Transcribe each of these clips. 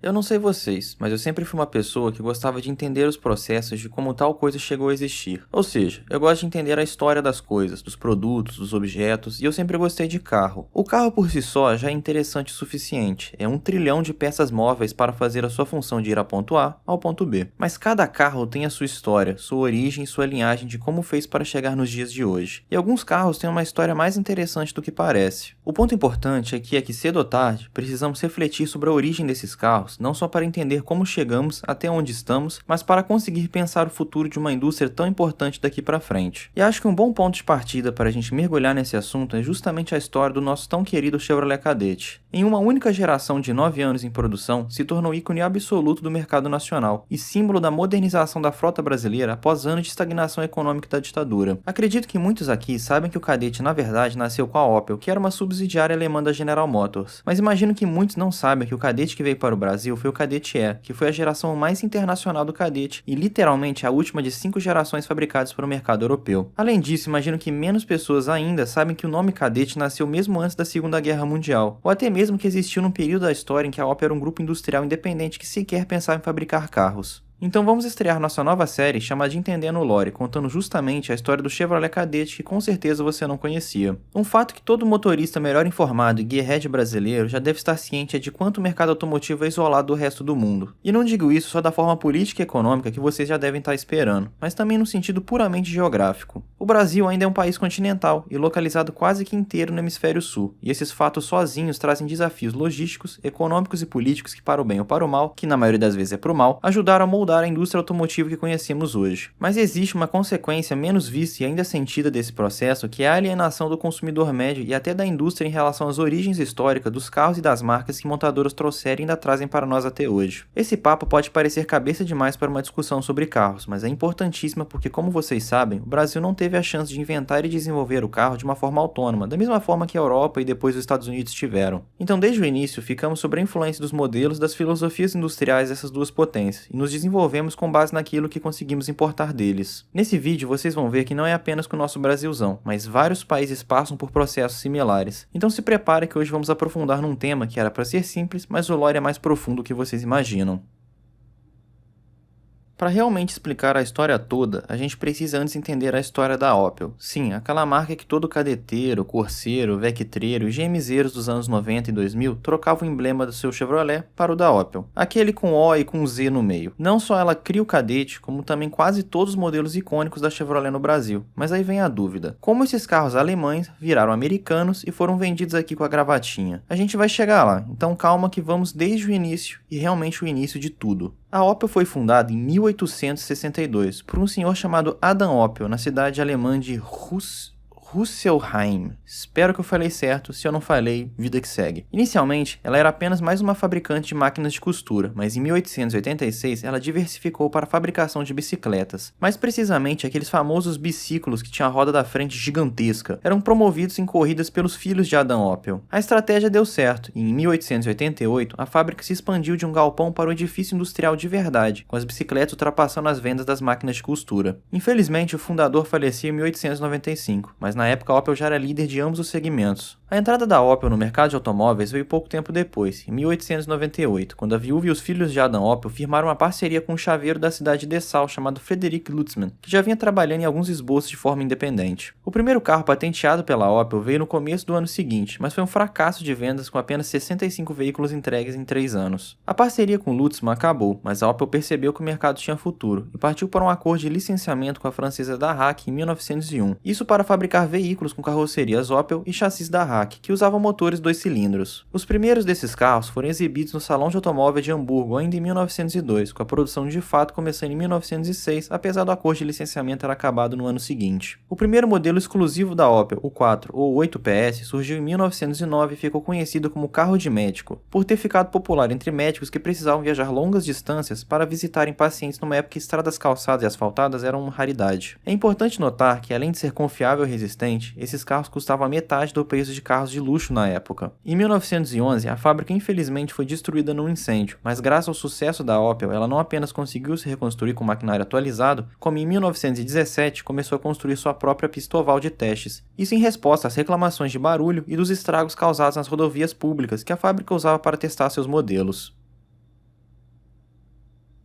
Eu não sei vocês, mas eu sempre fui uma pessoa que gostava de entender os processos de como tal coisa chegou a existir. Ou seja, eu gosto de entender a história das coisas, dos produtos, dos objetos, e eu sempre gostei de carro. O carro por si só já é interessante o suficiente. É 1 trilhão de peças móveis para fazer a sua função de ir a ponto A ao ponto B. Mas cada carro tem a sua história, sua origem e sua linhagem de como fez para chegar nos dias de hoje. E alguns carros têm uma história mais interessante do que parece. O ponto importante é que cedo ou tarde, precisamos refletir sobre a origem desses carros, não só para entender como chegamos até onde estamos, mas para conseguir pensar o futuro de uma indústria tão importante daqui para frente. E acho que um bom ponto de partida para a gente mergulhar nesse assunto é justamente a história do nosso tão querido Chevrolet Cadete. Em uma única geração de 9 anos em produção, se tornou ícone absoluto do mercado nacional e símbolo da modernização da frota brasileira após anos de estagnação econômica da ditadura. Acredito que muitos aqui sabem que o Cadete na verdade nasceu com a Opel, que era uma subsidiária alemã da General Motors. Mas imagino que muitos não sabem que o Cadete que veio para o Brasil foi o Cadete E, que foi a geração mais internacional do Cadete e literalmente a última de 5 gerações fabricadas para o mercado europeu. Além disso, imagino que menos pessoas ainda sabem que o nome Cadete nasceu mesmo antes da Segunda Guerra Mundial, ou até mesmo que existiu num período da história em que a Opel era um grupo industrial independente que sequer pensava em fabricar carros. Então vamos estrear nossa nova série chamada Entendendo o Lore, contando justamente a história do Chevrolet Cadete que com certeza você não conhecia. Um fato que todo motorista melhor informado e gearhead brasileiro já deve estar ciente é de quanto o mercado automotivo é isolado do resto do mundo. E não digo isso só da forma política e econômica que vocês já devem estar esperando, mas também no sentido puramente geográfico. O Brasil ainda é um país continental e localizado quase que inteiro no hemisfério sul, e esses fatos sozinhos trazem desafios logísticos, econômicos e políticos que para o bem ou para o mal, que na maioria das vezes é para o mal, ajudaram a moldar a indústria automotiva que conhecemos hoje. Mas existe uma consequência menos vista e ainda sentida desse processo, que é a alienação do consumidor médio e até da indústria em relação às origens históricas dos carros e das marcas que montadoras trouxeram e ainda trazem para nós até hoje. Esse papo pode parecer cabeça demais para uma discussão sobre carros, mas é importantíssima porque, como vocês sabem, o Brasil não teve a chance de inventar e desenvolver o carro de uma forma autônoma, da mesma forma que a Europa e depois os Estados Unidos tiveram. Então, desde o início, ficamos sob a influência dos modelos das filosofias industriais dessas duas potências e nos desenvolvemos com base naquilo que conseguimos importar deles. Nesse vídeo vocês vão ver que não é apenas com o nosso Brasilzão, mas vários países passam por processos similares. Então se prepare que hoje vamos aprofundar num tema que era para ser simples, mas o lore é mais profundo do que vocês imaginam. Para realmente explicar a história toda, a gente precisa antes entender a história da Opel. Sim, aquela marca que todo cadeteiro, corseiro, vectreiro e GMzeiros dos anos 90 e 2000 trocava o emblema do seu Chevrolet para o da Opel. Aquele com O e com Z no meio. Não só ela cria o Cadete, como também quase todos os modelos icônicos da Chevrolet no Brasil. Mas aí vem a dúvida. Como esses carros alemães viraram americanos e foram vendidos aqui com a gravatinha? A gente vai chegar lá, então calma que vamos desde o início e realmente o início de tudo. A Opel foi fundada em 1862 por um senhor chamado Adam Opel, na cidade alemã de Rüsselsheim. Espero que eu falei certo, se eu não falei, vida que segue. Inicialmente, ela era apenas mais uma fabricante de máquinas de costura, mas em 1886 ela diversificou para a fabricação de bicicletas. Mais precisamente, aqueles famosos biciclos que tinham a roda da frente gigantesca, eram promovidos em corridas pelos filhos de Adam Opel. A estratégia deu certo, e em 1888 a fábrica se expandiu de um galpão para um edifício industrial de verdade, com as bicicletas ultrapassando as vendas das máquinas de costura. Infelizmente, o fundador faleceu em 1895, mas na época a Opel já era líder de ambos os segmentos. A entrada da Opel no mercado de automóveis veio pouco tempo depois, em 1898, quando a viúva e os filhos de Adam Opel firmaram uma parceria com um chaveiro da cidade de Dessau chamado Frederick Lutzmann, que já vinha trabalhando em alguns esboços de forma independente. O primeiro carro patenteado pela Opel veio no começo do ano seguinte, mas foi um fracasso de vendas com apenas 65 veículos entregues em 3 anos. A parceria com Lutzmann acabou, mas a Opel percebeu que o mercado tinha futuro e partiu para um acordo de licenciamento com a francesa Darracq em 1901, isso para fabricar veículos com carrocerias Opel e chassis Darracq, que usavam motores 2 cilindros. Os primeiros desses carros foram exibidos no Salão de Automóveis de Hamburgo ainda em 1902, com a produção de fato começando em 1906, apesar do acordo de licenciamento ter acabado no ano seguinte. O primeiro modelo exclusivo da Opel, o 4 ou 8 PS, surgiu em 1909 e ficou conhecido como carro de médico, por ter ficado popular entre médicos que precisavam viajar longas distâncias para visitarem pacientes numa época que estradas calçadas e asfaltadas eram uma raridade. É importante notar que, além de ser confiável e resistente, esses carros custavam a metade do preço de carros de luxo na época. Em 1911, a fábrica infelizmente foi destruída num incêndio, mas graças ao sucesso da Opel, ela não apenas conseguiu se reconstruir com maquinário atualizado, como em 1917 começou a construir sua própria pista oval de testes, isso em resposta às reclamações de barulho e dos estragos causados nas rodovias públicas que a fábrica usava para testar seus modelos.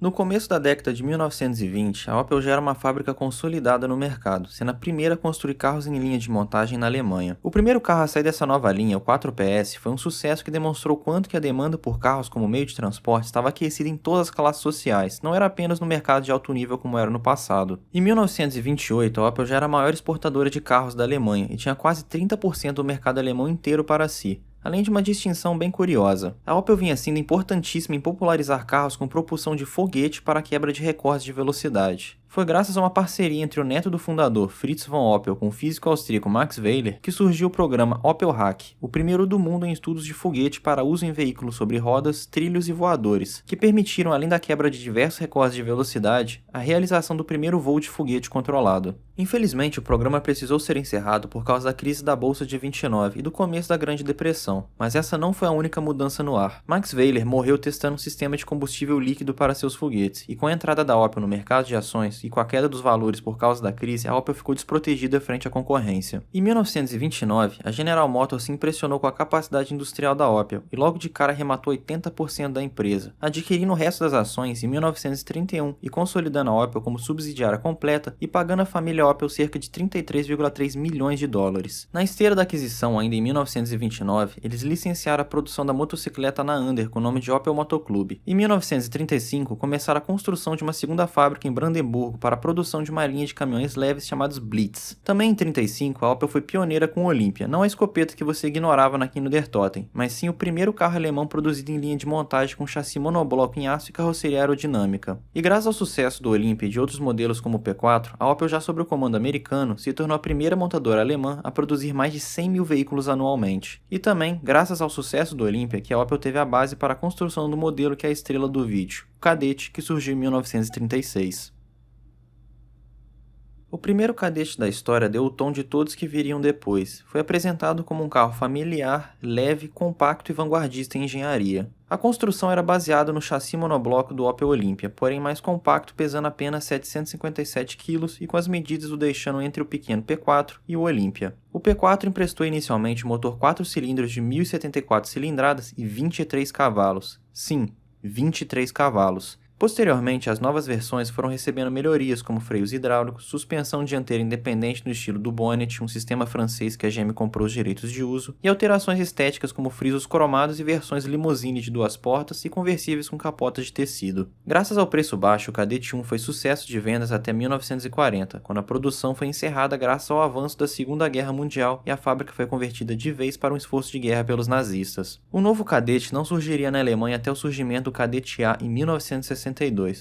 No começo da década de 1920, a Opel já era uma fábrica consolidada no mercado, sendo a primeira a construir carros em linha de montagem na Alemanha. O primeiro carro a sair dessa nova linha, o 4PS, foi um sucesso que demonstrou quanto que a demanda por carros como meio de transporte estava aquecida em todas as classes sociais, não era apenas no mercado de alto nível como era no passado. Em 1928, a Opel já era a maior exportadora de carros da Alemanha e tinha quase 30% do mercado alemão inteiro para si. Além de uma distinção bem curiosa, a Opel vinha sendo importantíssima em popularizar carros com propulsão de foguete para a quebra de recordes de velocidade. Foi graças a uma parceria entre o neto do fundador Fritz von Opel com o físico austríaco Max Weiler que surgiu o programa Opel Hack, o primeiro do mundo em estudos de foguete para uso em veículos sobre rodas, trilhos e voadores, que permitiram, além da quebra de diversos recordes de velocidade, a realização do primeiro voo de foguete controlado. Infelizmente, o programa precisou ser encerrado por causa da crise da Bolsa de 29 e do começo da Grande Depressão, mas essa não foi a única mudança no ar. Max Weiler morreu testando um sistema de combustível líquido para seus foguetes, e com a entrada da Opel no mercado de ações e com a queda dos valores por causa da crise, a Opel ficou desprotegida frente à concorrência. Em 1929, a General Motors se impressionou com a capacidade industrial da Opel e logo de cara arrematou 80% da empresa, adquirindo o resto das ações em 1931 e consolidando a Opel como subsidiária completa e pagando à família Opel cerca de 33,3 milhões de dólares. Na esteira da aquisição, ainda em 1929, eles licenciaram a produção da motocicleta na Under com o nome de Opel Motoclube. Em 1935, começaram a construção de uma segunda fábrica em Brandemburgo para a produção de uma linha de caminhões leves chamados Blitz. Também em 1935, a Opel foi pioneira com o Olympia, não a escopeta que você ignorava na Kindertoten, mas sim o primeiro carro alemão produzido em linha de montagem com chassi monobloco em aço e carroceria aerodinâmica. E graças ao sucesso do Olympia e de outros modelos como o P4, a Opel já sob o comando americano se tornou a primeira montadora alemã a produzir mais de 100 mil veículos anualmente. E também, graças ao sucesso do Olympia, que a Opel teve a base para a construção do modelo que é a estrela do vídeo, o Kadett, que surgiu em 1936. O primeiro Kadett da história deu o tom de todos que viriam depois. Foi apresentado como um carro familiar, leve, compacto e vanguardista em engenharia. A construção era baseada no chassi monobloco do Opel Olympia, porém mais compacto, pesando apenas 757 kg e com as medidas o deixando entre o pequeno P4 e o Olympia. O P4 emprestou inicialmente um motor 4 cilindros de 1074 cilindradas e 23 cavalos. Sim, 23 cavalos. Posteriormente, as novas versões foram recebendo melhorias como freios hidráulicos, suspensão dianteira independente no estilo do Bonnet, um sistema francês que a GM comprou os direitos de uso, e alterações estéticas como frisos cromados e versões limousine de 2 portas e conversíveis com capotas de tecido. Graças ao preço baixo, o Kadett 1 foi sucesso de vendas até 1940, quando a produção foi encerrada graças ao avanço da Segunda Guerra Mundial e a fábrica foi convertida de vez para um esforço de guerra pelos nazistas. O novo Kadett não surgiria na Alemanha até o surgimento do Kadett A em 1962,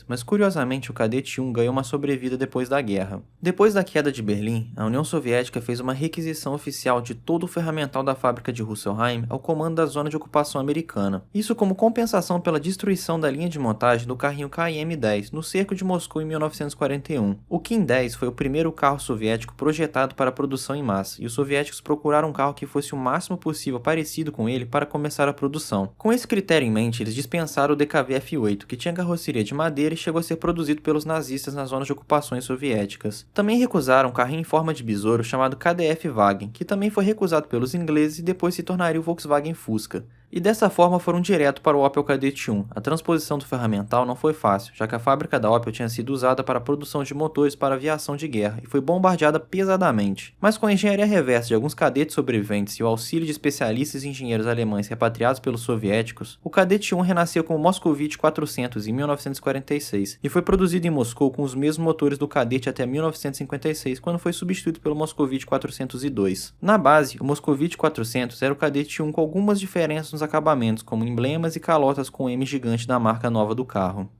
mas curiosamente o Kadett 1 ganhou uma sobrevida depois da guerra. Depois da queda de Berlim, a União Soviética fez uma requisição oficial de todo o ferramental da fábrica de Rüsselsheim ao comando da zona de ocupação americana. Isso como compensação pela destruição da linha de montagem do carrinho KM-10 no cerco de Moscou em 1941. O KIM-10 foi o primeiro carro soviético projetado para produção em massa, e os soviéticos procuraram um carro que fosse o máximo possível parecido com ele para começar a produção. Com esse critério em mente, eles dispensaram o DKV F8, que tinha carroceria de madeira e chegou a ser produzido pelos nazistas nas zonas de ocupações soviéticas. Também recusaram um carrinho em forma de besouro chamado KDF Wagen, que também foi recusado pelos ingleses e depois se tornaria o Volkswagen Fusca. E dessa forma foram direto para o Opel Kadett 1. A transposição do ferramental não foi fácil, já que a fábrica da Opel tinha sido usada para a produção de motores para aviação de guerra e foi bombardeada pesadamente. Mas com a engenharia reversa de alguns cadetes sobreviventes e o auxílio de especialistas e engenheiros alemães repatriados pelos soviéticos, o Kadett 1 renasceu como o Moscovite 400 em 1946 e foi produzido em Moscou com os mesmos motores do Kadett até 1956, quando foi substituído pelo Moscovite 402. Na base, o Moscovite 400 era o Kadett 1 com algumas diferenças nos acabamentos, como emblemas e calotas com o M gigante da marca nova do carro.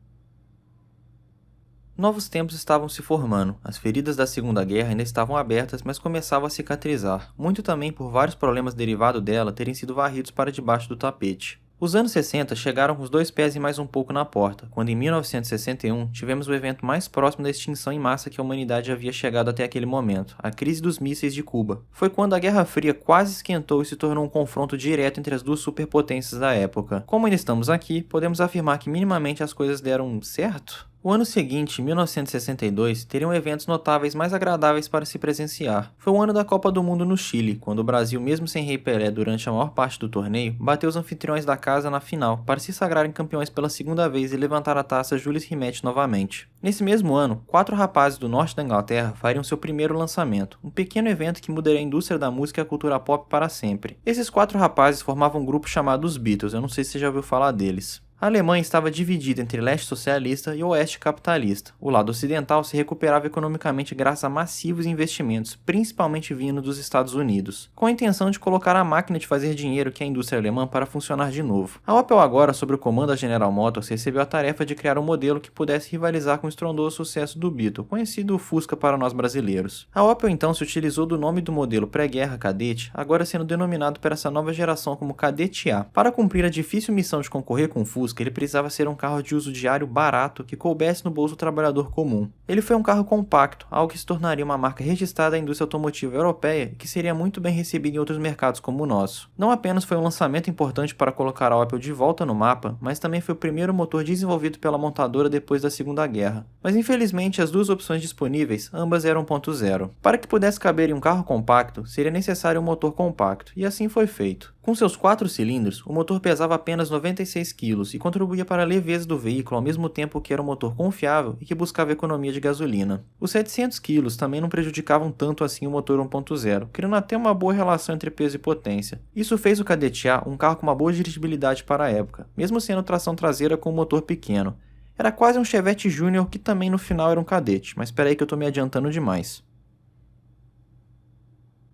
Novos tempos estavam se formando, as feridas da Segunda Guerra ainda estavam abertas, mas começavam a cicatrizar, muito também por vários problemas derivados dela terem sido varridos para debaixo do tapete. Os anos 60 chegaram com os 2 pés e mais um pouco na porta, quando em 1961 tivemos o evento mais próximo da extinção em massa que a humanidade havia chegado até aquele momento, a crise dos mísseis de Cuba. Foi quando a Guerra Fria quase esquentou e se tornou um confronto direto entre as duas superpotências da época. Como ainda estamos aqui, podemos afirmar que minimamente as coisas deram certo? O ano seguinte, 1962, teriam eventos notáveis mais agradáveis para se presenciar. Foi o ano da Copa do Mundo no Chile, quando o Brasil, mesmo sem Rei Pelé durante a maior parte do torneio, bateu os anfitriões da casa na final para se sagrarem campeões pela segunda vez e levantar a taça Jules Rimet novamente. Nesse mesmo ano, 4 rapazes do norte da Inglaterra fariam seu primeiro lançamento, um pequeno evento que mudaria a indústria da música e a cultura pop para sempre. Esses 4 rapazes formavam um grupo chamado os Beatles, eu não sei se você já ouviu falar deles. A Alemanha estava dividida entre leste socialista e oeste capitalista. O lado ocidental se recuperava economicamente graças a massivos investimentos, principalmente vindo dos Estados Unidos, com a intenção de colocar a máquina de fazer dinheiro que é a indústria alemã para funcionar de novo. A Opel agora, sob o comando da General Motors, recebeu a tarefa de criar um modelo que pudesse rivalizar com o estrondoso sucesso do Beetle, conhecido Fusca para nós brasileiros. A Opel então se utilizou do nome do modelo pré-guerra Kadett, agora sendo denominado por essa nova geração como Kadett A. Para cumprir a difícil missão de concorrer com o Fusca, ele precisava ser um carro de uso diário barato que coubesse no bolso do trabalhador comum. Ele foi um carro compacto, algo que se tornaria uma marca registrada da indústria automotiva europeia e que seria muito bem recebida em outros mercados como o nosso. Não apenas foi um lançamento importante para colocar a Opel de volta no mapa, mas também foi o primeiro motor desenvolvido pela montadora depois da Segunda Guerra. Mas infelizmente as duas opções disponíveis, ambas eram 1.0. Para que pudesse caber em um carro compacto, seria necessário um motor compacto, e assim foi feito. Com seus 4 cilindros, o motor pesava apenas 96 kg e contribuía para a leveza do veículo ao mesmo tempo que era um motor confiável e que buscava economia de gasolina. Os 700 kg também não prejudicavam tanto assim o motor 1.0, criando até uma boa relação entre peso e potência. Isso fez o Kadett A um carro com uma boa dirigibilidade para a época, mesmo sendo tração traseira com um motor pequeno. Era quase um Chevette Júnior que também no final era um Kadett, mas espera aí que eu tô me adiantando demais.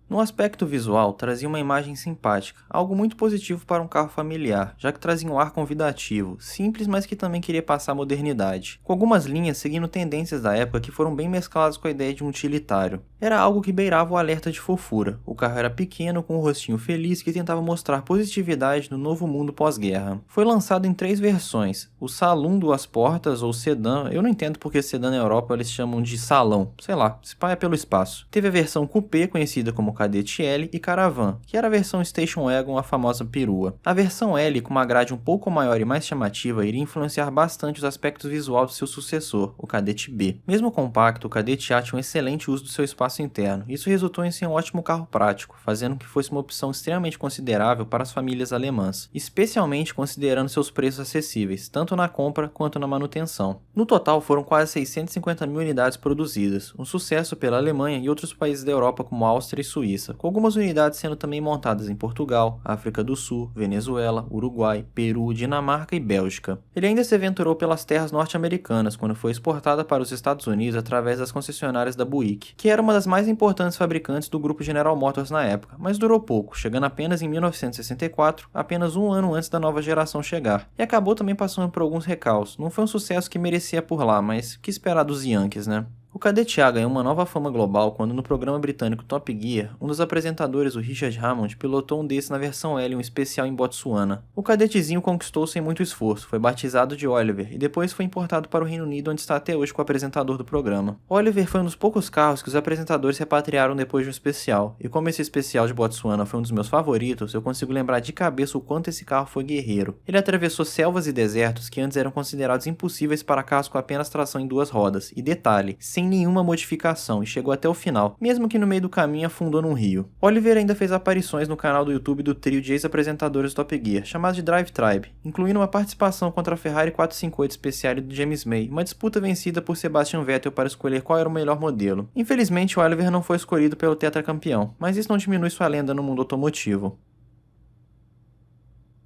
No aspecto visual, trazia uma imagem simpática, algo muito positivo para um carro familiar, já que trazia um ar convidativo, simples, mas que também queria passar modernidade, com algumas linhas seguindo tendências da época que foram bem mescladas com a ideia de um utilitário. Era algo que beirava o alerta de fofura. O carro era pequeno, com um rostinho feliz que tentava mostrar positividade no novo mundo pós-guerra. Foi lançado em 3 versões, o Saloon 2 portas ou sedã, eu não entendo porque sedã na Europa eles chamam de salão, sei lá, se pá é pelo espaço. Teve a versão coupé, conhecida como Kadett L, e Caravan, que era a versão Station Wagon, a famosa perua. A versão L, com uma grade um pouco maior e mais chamativa, iria influenciar bastante os aspectos visuais do seu sucessor, o Kadett B. Mesmo compacto, o Kadett A tinha um excelente uso do seu espaço interno. Isso resultou em ser um ótimo carro prático, fazendo que fosse uma opção extremamente considerável para as famílias alemãs, especialmente considerando seus preços acessíveis, tanto na compra quanto na manutenção. No total, foram quase 650 mil unidades produzidas, um sucesso pela Alemanha e outros países da Europa como Áustria e Suíça, com algumas unidades sendo também montadas em Portugal, África do Sul, Venezuela, Uruguai, Peru, Dinamarca e Bélgica. Ele ainda se aventurou pelas terras norte-americanas quando foi exportada para os Estados Unidos através das concessionárias da Buick, que era uma das mais importantes fabricantes do grupo General Motors na época, mas durou pouco, chegando apenas em 1964, apenas um ano antes da nova geração chegar, e acabou também passando por alguns recalques. Não foi um sucesso que merecia por lá, mas que esperar dos Yankees, né? O Kadett A ganhou uma nova fama global quando no programa britânico Top Gear, um dos apresentadores, o Richard Hammond, pilotou um desses na versão L, um especial em Botsuana. O Kadetzinho conquistou sem muito esforço, foi batizado de Oliver e depois foi importado para o Reino Unido, onde está até hoje com o apresentador do programa. Oliver foi um dos poucos carros que os apresentadores repatriaram depois de um especial, e como esse especial de Botsuana foi um dos meus favoritos, eu consigo lembrar de cabeça o quanto esse carro foi guerreiro. Ele atravessou selvas e desertos que antes eram considerados impossíveis para carros com apenas tração em 2 rodas, e detalhe, sem nenhuma modificação, e chegou até o final, mesmo que no meio do caminho afundou num rio. Oliver ainda fez aparições no canal do YouTube do trio de ex-apresentadores do Top Gear, chamado de Drive Tribe, incluindo uma participação contra a Ferrari 458 Speciale do James May, uma disputa vencida por Sebastian Vettel para escolher qual era o melhor modelo. Infelizmente, o Oliver não foi escolhido pelo tetracampeão, mas isso não diminui sua lenda no mundo automotivo.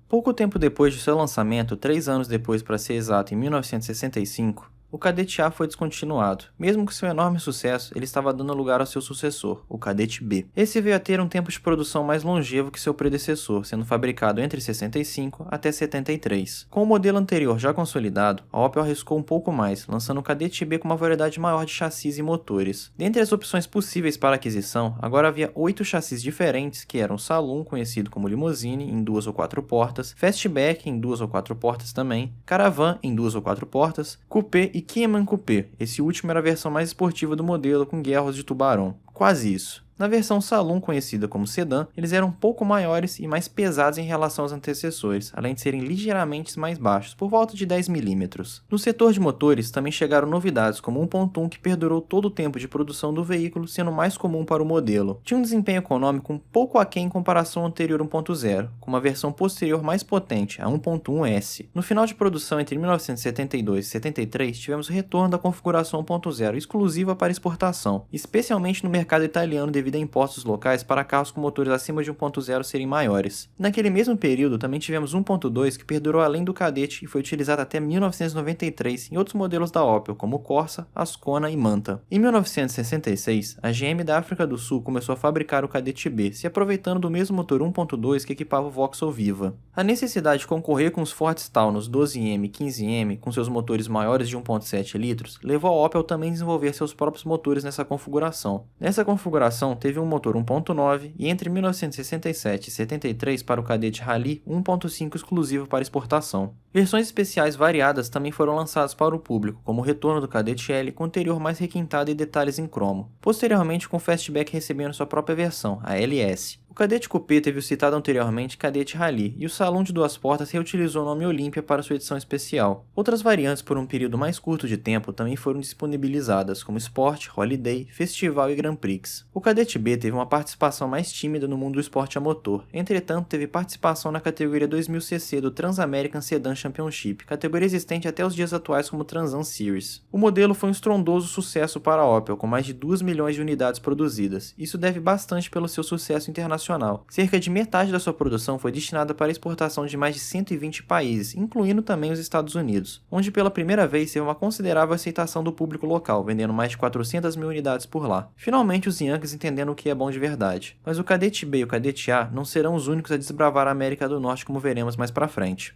Pouco tempo depois de seu lançamento, 3 anos depois para ser exato, em 1965, o Kadett A foi descontinuado. Mesmo com seu enorme sucesso, ele estava dando lugar ao seu sucessor, o Kadett B. Esse veio a ter um tempo de produção mais longevo que seu predecessor, sendo fabricado entre 65 até 73. Com o modelo anterior já consolidado, a Opel arriscou um pouco mais, lançando o Kadett B com uma variedade maior de chassis e motores. Dentre as opções possíveis para aquisição, agora havia 8 chassis diferentes, que eram Saloon, conhecido como Limousine, em 2 ou 4 portas, Fastback, em 2 ou 4 portas também, Caravan, em 2 ou 4 portas, Coupé e Cayman Coupé. Esse último era a versão mais esportiva do modelo, com guerras de tubarão. Quase isso. Na versão Saloon, conhecida como sedã, eles eram um pouco maiores e mais pesados em relação aos antecessores, além de serem ligeiramente mais baixos, por volta de 10 mm. No setor de motores, também chegaram novidades como o 1.1 que perdurou todo o tempo de produção do veículo, sendo mais comum para o modelo. Tinha um desempenho econômico um pouco aquém em comparação ao anterior 1.0, com uma versão posterior mais potente, a 1.1S. No final de produção entre 1972 e 73, tivemos o retorno da configuração 1.0 exclusiva para exportação, especialmente no mercado italiano devido a impostos locais para carros com motores acima de 1.0 serem maiores. Naquele mesmo período, também tivemos 1.2 que perdurou além do Kadett e foi utilizado até 1993 em outros modelos da Opel, como o Corsa, Ascona e Manta. Em 1966, a GM da África do Sul começou a fabricar o Kadett B, se aproveitando do mesmo motor 1.2 que equipava o Vauxhall Viva. A necessidade de concorrer com os Ford Taunus 12M e 15M com seus motores maiores de 1.7 litros levou a Opel também a desenvolver seus próprios motores nessa configuração. Nessa configuração teve um motor 1.9 e entre 1967 e 73 para o Kadett Rally 1.5 exclusivo para exportação. Versões especiais variadas também foram lançadas para o público, como o retorno do Kadett L com interior mais requintado e detalhes em cromo. Posteriormente com o Fastback recebendo sua própria versão, a LS. O Kadett Coupé teve o citado anteriormente Kadett Rally, e o Saloon de duas portas reutilizou o nome Olympia para sua edição especial. Outras variantes por um período mais curto de tempo também foram disponibilizadas, como Sport, Holiday, Festival e Grand Prix. O Kadett B teve uma participação mais tímida no mundo do esporte a motor, entretanto teve participação na categoria 2000cc do Trans-American Sedan Championship, categoria existente até os dias atuais como Trans-Am Series. O modelo foi um estrondoso sucesso para a Opel, com mais de 2 milhões de unidades produzidas. Isso deve bastante pelo seu sucesso internacional. Cerca de metade da sua produção foi destinada para a exportação de mais de 120 países, incluindo também os Estados Unidos, onde pela primeira vez teve uma considerável aceitação do público local, vendendo mais de 400 mil unidades por lá. Finalmente os Yankees entendendo o que é bom de verdade. Mas o Kadett B e o Kadett A não serão os únicos a desbravar a América do Norte, como veremos mais pra frente.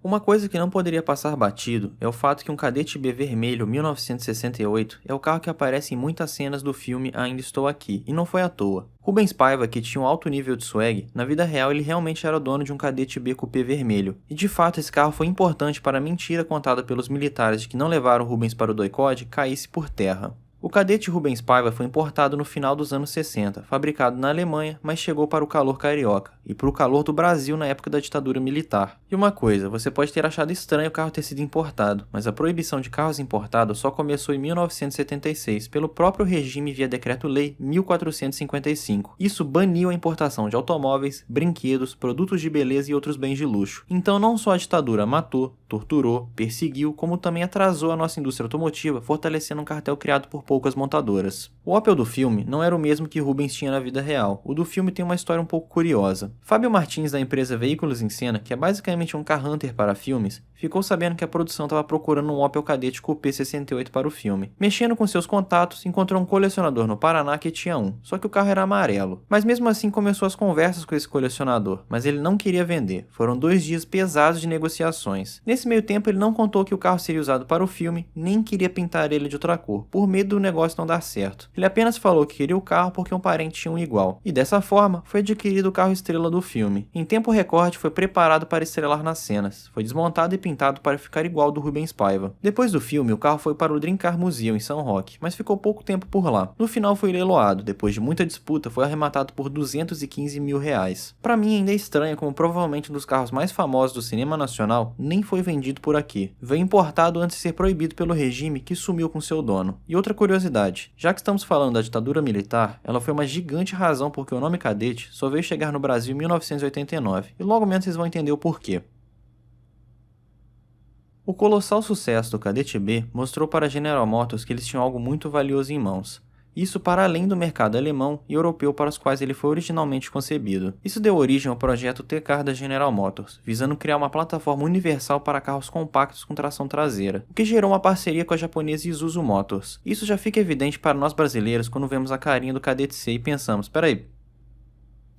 Uma coisa que não poderia passar batido é o fato que um Kadett B vermelho 1968 é o carro que aparece em muitas cenas do filme Ainda Estou Aqui, e não foi à toa. Rubens Paiva, que tinha um alto nível de swag, na vida real ele realmente era o dono de um Kadett B Coupé vermelho, e de fato esse carro foi importante para a mentira contada pelos militares de que não levaram Rubens para o doicode caísse por terra. O Kadett Rubens Paiva foi importado no final dos anos 60, fabricado na Alemanha, mas chegou para o calor carioca, e para o calor do Brasil na época da ditadura militar. E uma coisa, você pode ter achado estranho o carro ter sido importado, mas a proibição de carros importados só começou em 1976, pelo próprio regime via Decreto-Lei 1455. Isso baniu a importação de automóveis, brinquedos, produtos de beleza e outros bens de luxo. Então não só a ditadura matou, torturou, perseguiu, como também atrasou a nossa indústria automotiva, fortalecendo um cartel criado por poucas montadoras. O Opel do filme não era o mesmo que Rubens tinha na vida real. O do filme tem uma história um pouco curiosa. Fábio Martins, da empresa Veículos em Cena, que é basicamente um car hunter para filmes, ficou sabendo que a produção estava procurando um Opel Kadett Coupé 68 para o filme. Mexendo com seus contatos, encontrou um colecionador no Paraná que tinha um, só que o carro era amarelo. Mas mesmo assim começou as conversas com esse colecionador, mas ele não queria vender. Foram 2 dias pesados de negociações. Nesse meio tempo ele não contou que o carro seria usado para o filme, nem queria pintar ele de outra cor, por medo do negócio não dar certo. Ele apenas falou que queria o carro porque um parente tinha um igual. E dessa forma, foi adquirido o carro estrela do filme. Em tempo recorde foi preparado para estrelar nas cenas. Foi desmontado e pintado para ficar igual ao do Rubens Paiva. Depois do filme, o carro foi para o Dream Car Museum em São Roque, mas ficou pouco tempo por lá. No final foi leiloado, depois de muita disputa foi arrematado por R$215 mil. Pra mim ainda é estranho como provavelmente um dos carros mais famosos do cinema nacional nem foi vendido por aqui. Veio importado antes de ser proibido pelo regime que sumiu com seu dono. E outra curiosidade, já que estamos falando da ditadura militar, ela foi uma gigante razão porque o nome Kadett só veio chegar no Brasil em 1989, e logo menos vocês vão entender o porquê. O colossal sucesso do Kadett B mostrou para a General Motors que eles tinham algo muito valioso em mãos. Isso para além do mercado alemão e europeu para os quais ele foi originalmente concebido. Isso deu origem ao projeto T-Car da General Motors, visando criar uma plataforma universal para carros compactos com tração traseira, o que gerou uma parceria com a japonesa Isuzu Motors. Isso já fica evidente para nós brasileiros quando vemos a carinha do Kadett C e pensamos, peraí,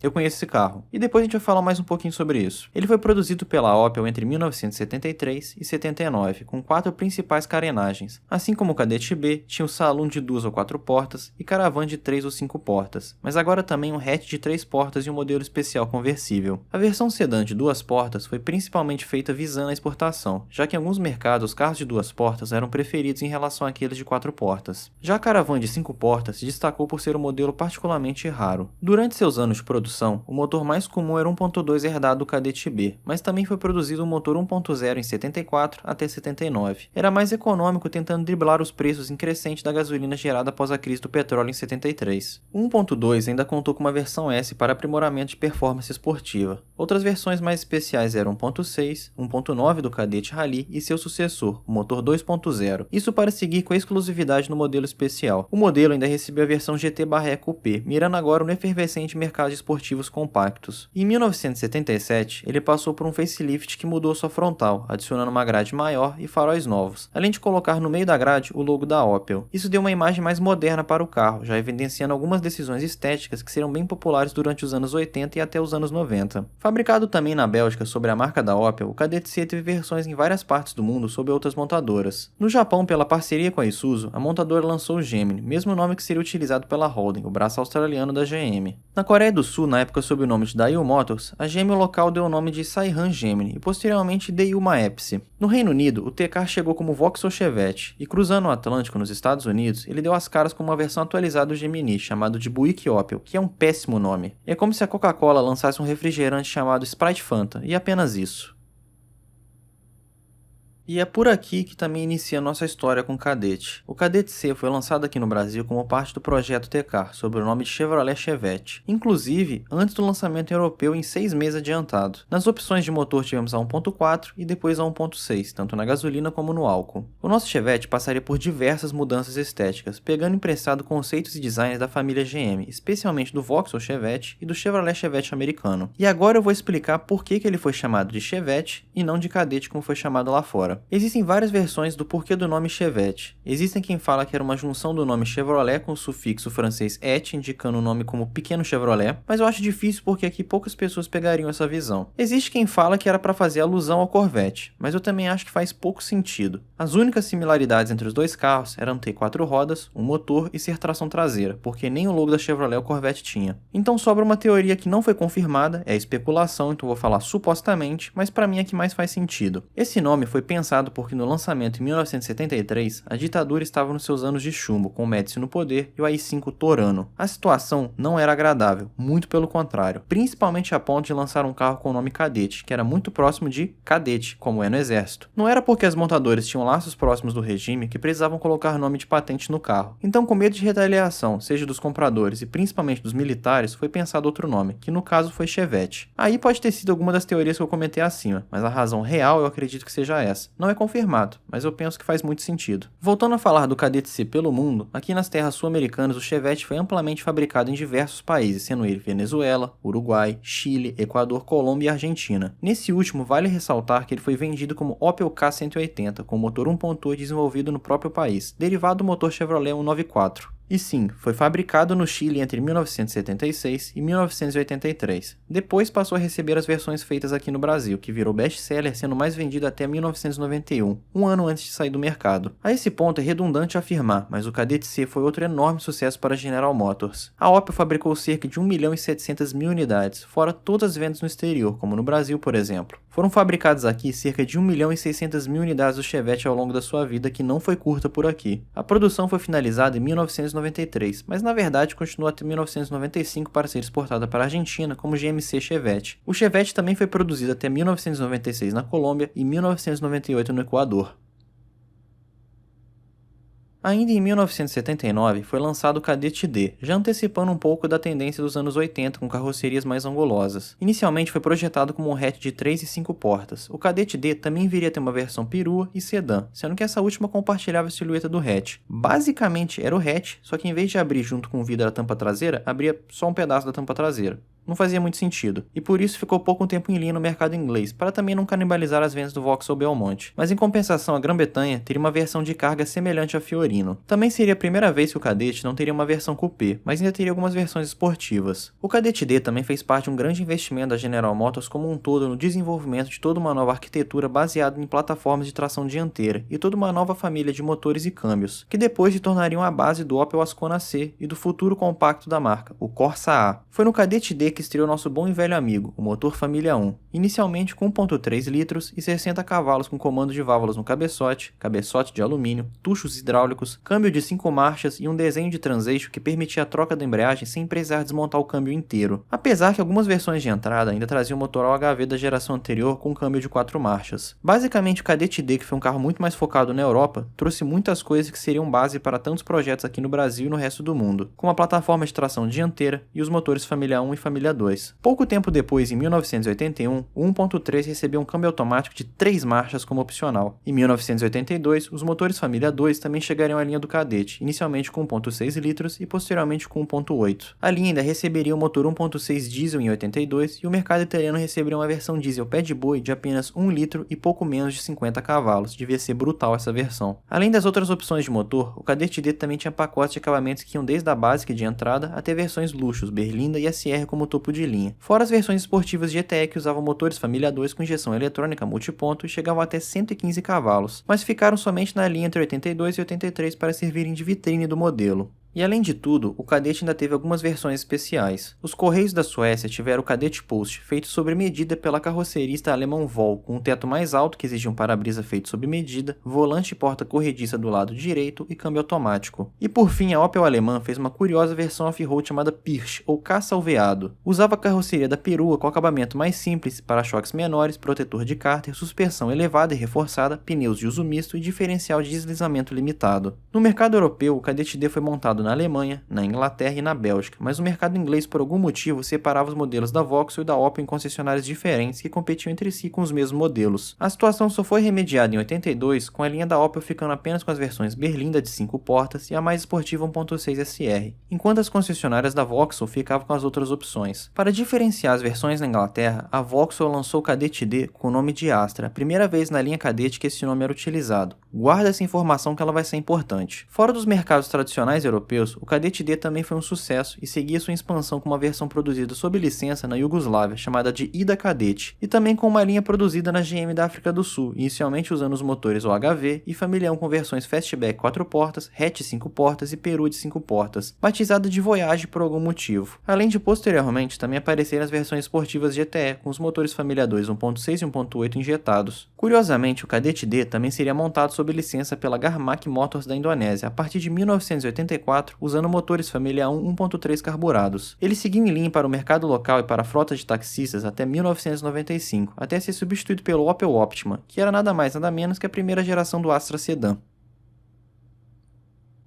Eu conheço esse carro. E depois a gente vai falar mais um pouquinho sobre isso. Ele foi produzido pela Opel entre 1973 e 79, com 4 principais carenagens. Assim como o Kadett B, tinha o Saloon de 2 ou 4 portas e Caravan de 3 ou 5 portas, mas agora também um hatch de 3 portas e um modelo especial conversível. A versão sedã de 2 portas foi principalmente feita visando a exportação, já que em alguns mercados os carros de 2 portas eram preferidos em relação àqueles de 4 portas. Já a Caravan de 5 portas se destacou por ser um modelo particularmente raro. Durante seus anos de produção, o motor mais comum era 1.2 herdado do Kadett B, mas também foi produzido um motor 1.0 em 74 até 79. Era mais econômico, tentando driblar os preços em crescente da gasolina gerada após a crise do petróleo em 73. O 1.2 ainda contou com uma versão S para aprimoramento de performance esportiva. Outras versões mais especiais eram 1.6, 1.9 do Kadett Rally e seu sucessor, o motor 2.0. Isso para seguir com a exclusividade no modelo especial. O modelo ainda recebeu a versão GT/E Coupé, mirando agora no efervescente mercado de esportivos compactos. Em 1977, ele passou por um facelift que mudou sua frontal, adicionando uma grade maior e faróis novos, além de colocar no meio da grade o logo da Opel. Isso deu uma imagem mais moderna para o carro, já evidenciando algumas decisões estéticas que serão bem populares durante os anos 80 e até os anos 90. Fabricado também na Bélgica sob a marca da Opel, o Kadett C teve versões em várias partes do mundo sob outras montadoras. No Japão, pela parceria com a Isuzu, a montadora lançou o Gemini, mesmo nome que seria utilizado pela Holden, o braço australiano da GM. Na Coreia do Sul, na época sob o nome de Daewoo Motors, a GM local deu o nome de Saihan Gemini e posteriormente Daewoo Maepsi. No Reino Unido, o T-Car chegou como Vauxhall Chevette e cruzando o Atlântico nos Estados Unidos, ele deu as caras com uma versão atualizada do Gemini, chamado de Buick Opel, que é um péssimo nome. É como se a Coca-Cola lançasse um refrigerante chamado Sprite Fanta, e apenas isso. E é por aqui que também inicia nossa história com o Kadett. O Kadett C foi lançado aqui no Brasil como parte do projeto T-Car, sob o nome de Chevrolet Chevette, inclusive antes do lançamento europeu em 6 meses adiantado. Nas opções de motor tivemos a 1.4 e depois a 1.6, tanto na gasolina como no álcool. O nosso Chevette passaria por diversas mudanças estéticas, pegando emprestado conceitos e designs da família GM, especialmente do Vauxhall Chevette e do Chevrolet Chevette americano. E agora eu vou explicar por que ele foi chamado de Chevette e não de Kadett como foi chamado lá fora. Existem várias versões do porquê do nome Chevette. Existem quem fala que era uma junção do nome Chevrolet com o sufixo francês et, indicando o nome como pequeno Chevrolet, mas eu acho difícil porque aqui poucas pessoas pegariam essa visão. Existe quem fala que era para fazer alusão ao Corvette, mas eu também acho que faz pouco sentido. As únicas similaridades entre os dois carros eram ter 4 rodas, um motor e ser tração traseira, porque nem o logo da Chevrolet o Corvette tinha. Então sobra uma teoria que não foi confirmada, é especulação, então vou falar supostamente, mas para mim é que mais faz sentido. Esse nome foi pensado porque no lançamento em 1973, a ditadura estava nos seus anos de chumbo, com o Médici no poder e o AI-5 torando. A situação não era agradável, muito pelo contrário, principalmente a ponto de lançar um carro com o nome Kadett, que era muito próximo de cadete, como é no exército. Não era porque as montadoras tinham laços próximos do regime que precisavam colocar nome de patente no carro. Então, com medo de retaliação, seja dos compradores e principalmente dos militares, foi pensado outro nome, que no caso foi Chevette. Aí pode ter sido alguma das teorias que eu comentei acima, mas a razão real eu acredito que seja essa. Não é confirmado, mas eu penso que faz muito sentido. Voltando a falar do Kadett C pelo mundo, aqui nas terras sul-americanas o Chevette foi amplamente fabricado em diversos países, sendo ele Venezuela, Uruguai, Chile, Equador, Colômbia e Argentina. Nesse último, vale ressaltar que ele foi vendido como Opel K180, com motor 1.8 desenvolvido no próprio país, derivado do motor Chevrolet 194. E sim, foi fabricado no Chile entre 1976 e 1983. Depois passou a receber as versões feitas aqui no Brasil, que virou best-seller, sendo mais vendido até 1991, um ano antes de sair do mercado. A esse ponto é redundante afirmar, mas o Kadett C foi outro enorme sucesso para a General Motors. A Opel fabricou cerca de 1.700.000 unidades, fora todas as vendas no exterior, como no Brasil, por exemplo. Foram fabricados aqui cerca de 1.600.000 unidades do Chevette ao longo da sua vida, que não foi curta por aqui. A produção foi finalizada em 1993, mas na verdade continuou até 1995 para ser exportada para a Argentina como GMC Chevette. O Chevette também foi produzido até 1996 na Colômbia e 1998 no Equador. Ainda em 1979 foi lançado o Kadett D, já antecipando um pouco da tendência dos anos 80 com carrocerias mais angulosas. Inicialmente foi projetado como um hatch de 3 e 5 portas. O Kadett D também viria a ter uma versão perua e sedã, sendo que essa última compartilhava a silhueta do hatch. Basicamente era o hatch, só que em vez de abrir junto com o vidro da tampa traseira, abria só um pedaço da tampa traseira. Não fazia muito sentido, e por isso ficou pouco tempo em linha no mercado inglês, para também não canibalizar as vendas do Vauxhall Belmont. Mas em compensação, a Grã-Bretanha teria uma versão de carga semelhante à Fiorino. Também seria a primeira vez que o Kadett não teria uma versão coupé, mas ainda teria algumas versões esportivas. O Kadett D também fez parte de um grande investimento da General Motors como um todo no desenvolvimento de toda uma nova arquitetura baseada em plataformas de tração dianteira e toda uma nova família de motores e câmbios, que depois se tornariam a base do Opel Ascona C e do futuro compacto da marca, o Corsa A. Foi no Kadett D que estreou nosso bom e velho amigo, o motor Família 1, inicialmente com 1.3 litros e 60 cavalos com comando de válvulas no cabeçote de alumínio, tuchos hidráulicos, câmbio de 5 marchas e um desenho de transeixo que permitia a troca da embreagem sem precisar desmontar o câmbio inteiro, apesar que algumas versões de entrada ainda traziam o motor OHV da geração anterior com câmbio de 4 marchas. Basicamente, o Kadett D, que foi um carro muito mais focado na Europa, trouxe muitas coisas que seriam base para tantos projetos aqui no Brasil e no resto do mundo, como a plataforma de tração dianteira e os motores Família 1 e Família 2. Pouco tempo depois, em 1981, o 1.3 recebeu um câmbio automático de 3 marchas como opcional. Em 1982, os motores Família 2 também chegariam à linha do Kadett, inicialmente com 1.6 litros e posteriormente com 1.8. A linha ainda receberia o motor 1.6 diesel em 82 e o mercado italiano receberia uma versão diesel pé de boi de apenas 1 litro e pouco menos de 50 cavalos. Devia ser brutal essa versão. Além das outras opções de motor, o Kadett D também tinha pacotes de acabamentos que iam desde a básica de entrada até versões luxos, Berlinda e SR como topo de linha. Fora as versões esportivas GTE que usavam motores Família 2 com injeção eletrônica multiponto e chegavam até 115 cavalos, mas ficaram somente na linha entre 82 e 83 para servirem de vitrine do modelo. E além de tudo, o Kadett ainda teve algumas versões especiais. Os Correios da Suécia tiveram o Kadett Post, feito sob medida pela carrocerista alemão Vol, com um teto mais alto que exigia um para-brisa feito sob medida, volante e porta corrediça do lado direito e câmbio automático. E por fim, a Opel alemã fez uma curiosa versão off-road chamada Pirsch, ou caça ao veado. Usava a carroceria da perua com acabamento mais simples, para-choques menores, protetor de cárter, suspensão elevada e reforçada, pneus de uso misto e diferencial de deslizamento limitado. No mercado europeu, o Kadett D foi montado na Alemanha, na Inglaterra e na Bélgica, mas o mercado inglês por algum motivo separava os modelos da Vauxhall e da Opel em concessionárias diferentes que competiam entre si com os mesmos modelos. A situação só foi remediada em 82, com a linha da Opel ficando apenas com as versões Berlinda de 5 portas e a mais esportiva 1.6 SR, enquanto as concessionárias da Vauxhall ficavam com as outras opções. Para diferenciar as versões na Inglaterra, a Vauxhall lançou o Kadett D com o nome de Astra, a primeira vez na linha Kadett que esse nome era utilizado. Guarda essa informação que ela vai ser importante. Fora dos mercados tradicionais europeus, o Kadett D também foi um sucesso e seguia sua expansão com uma versão produzida sob licença na Iugoslávia, chamada de Ida Kadett, e também com uma linha produzida na GM da África do Sul, inicialmente usando os motores OHV e Família 1 com versões Fastback 4 portas, Hatch 5 portas e Peru de 5 portas, batizada de Voyage por algum motivo. Além de posteriormente também aparecerem as versões esportivas GTE, com os motores Família 2 1.6 e 1.8 injetados. Curiosamente, o Kadett D também seria montado sob licença pela Garmac Motors da Indonésia, a partir de 1984, usando motores Família 1 1.3 carburados. Ele seguiu em linha para o mercado local e para a frota de taxistas até 1995, até ser substituído pelo Opel Optima, que era nada mais nada menos que a primeira geração do Astra Sedan.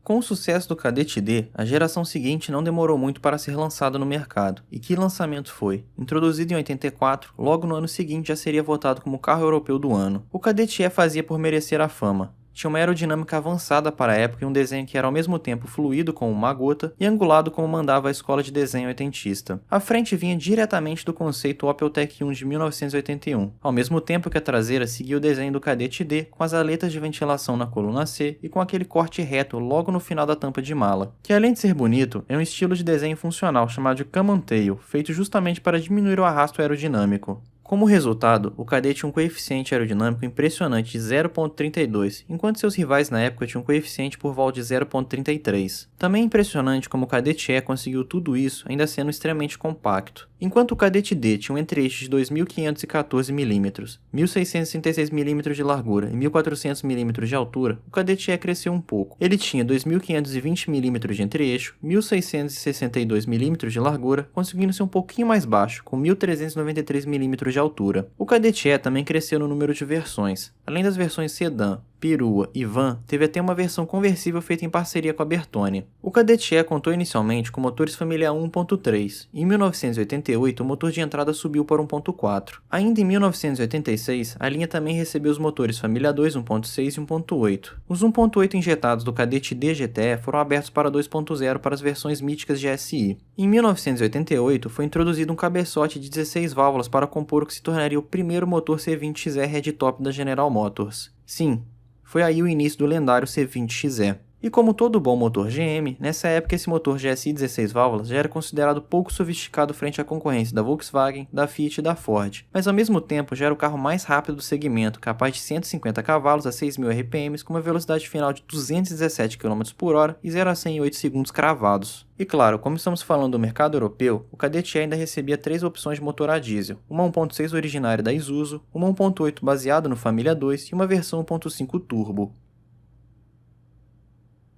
Com o sucesso do Kadett D, a geração seguinte não demorou muito para ser lançada no mercado. E que lançamento foi? Introduzido em 84, logo no ano seguinte já seria votado como carro europeu do ano. O Kadett E fazia por merecer a fama. Tinha uma aerodinâmica avançada para a época e um desenho que era ao mesmo tempo fluido como uma gota e angulado como mandava a escola de desenho oitentista. A frente vinha diretamente do conceito Opel Tech 1 de 1981, ao mesmo tempo que a traseira seguia o desenho do Kadett D com as aletas de ventilação na coluna C e com aquele corte reto logo no final da tampa de mala, que além de ser bonito, é um estilo de desenho funcional chamado de Come on Tail, feito justamente para diminuir o arrasto aerodinâmico. Como resultado, o Kadett tinha um coeficiente aerodinâmico impressionante de 0.32, enquanto seus rivais na época tinham um coeficiente por volta de 0.33. Também é impressionante como o Kadett E conseguiu tudo isso ainda sendo extremamente compacto. Enquanto o Kadett D tinha um entre-eixos de 2.514 mm, 1.636 mm de largura e 1.400 mm de altura, o Kadett E cresceu um pouco. Ele tinha 2.520 mm de entre-eixo, 1.662 mm de largura, conseguindo ser um pouquinho mais baixo, com 1.393 mm de altura. O Kadett E também cresceu no número de versões. Além das versões sedã, perua e van teve até uma versão conversível feita em parceria com a Bertone. O Kadett E contou inicialmente com motores familiar 1.3, e em 1988 o motor de entrada subiu para 1.4. Ainda em 1986, a linha também recebeu os motores família 2 1.6 e 1.8. Os 1.8 injetados do Kadett D GTE foram abertos para 2.0 para as versões míticas de SI. Em 1988 foi introduzido um cabeçote de 16 válvulas para compor o que se tornaria o primeiro motor C20XE headtop da General Motors. Sim, foi aí o início do lendário C20XE. E como todo bom motor GM, nessa época esse motor GSI 16 válvulas já era considerado pouco sofisticado frente à concorrência da Volkswagen, da Fiat e da Ford, mas ao mesmo tempo já era o carro mais rápido do segmento, capaz de 150 cavalos a 6.000 RPM com uma velocidade final de 217 km/h e 0 a 100 em 8 segundos cravados. E claro, como estamos falando do mercado europeu, o Kadett E ainda recebia 3 opções de motor a diesel, uma 1.6 originária da Isuzu, uma 1.8 baseada no Família 2 e uma versão 1.5 turbo.